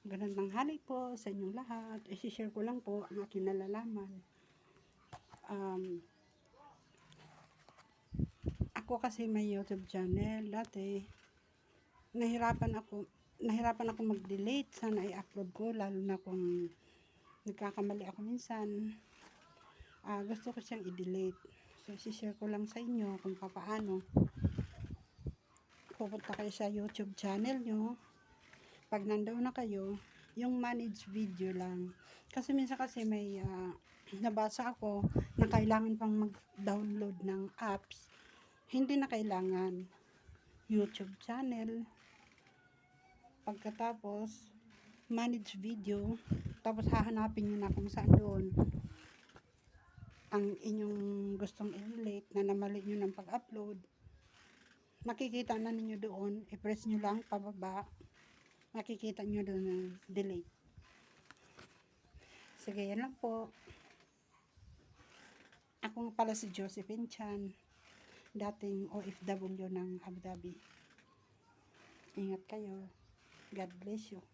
Magandang tanghali po sa inyong lahat. I-share ko lang po ang aking nalalaman. Ako kasi may YouTube channel. Dati, nahirapan ako mag-delete. Sana i-upload ko, lalo na kung nagkakamali ako minsan. Gusto ko siyang i-delete. So, i-share ko lang sa inyo kung paano. Pupunta kayo sa YouTube channel nyo. Pag nandoon na kayo, yung manage video lang. Kasi minsan kasi may nabasa ako na kailangan pang mag-download ng apps. Hindi na kailangan. YouTube channel. Pagkatapos, manage video. Tapos hahanapin nyo na kung saan doon ang inyong gustong i-relate na namali nyo ng pag-upload. Makikita na ninyo doon. I-press nyo lang pababa. Makikita nyo doon ng delete. Sige, yan lang po. Ako nga pala si Josephine Chan, dating OFW ng Abu Dhabi. Ingat kayo. God bless you.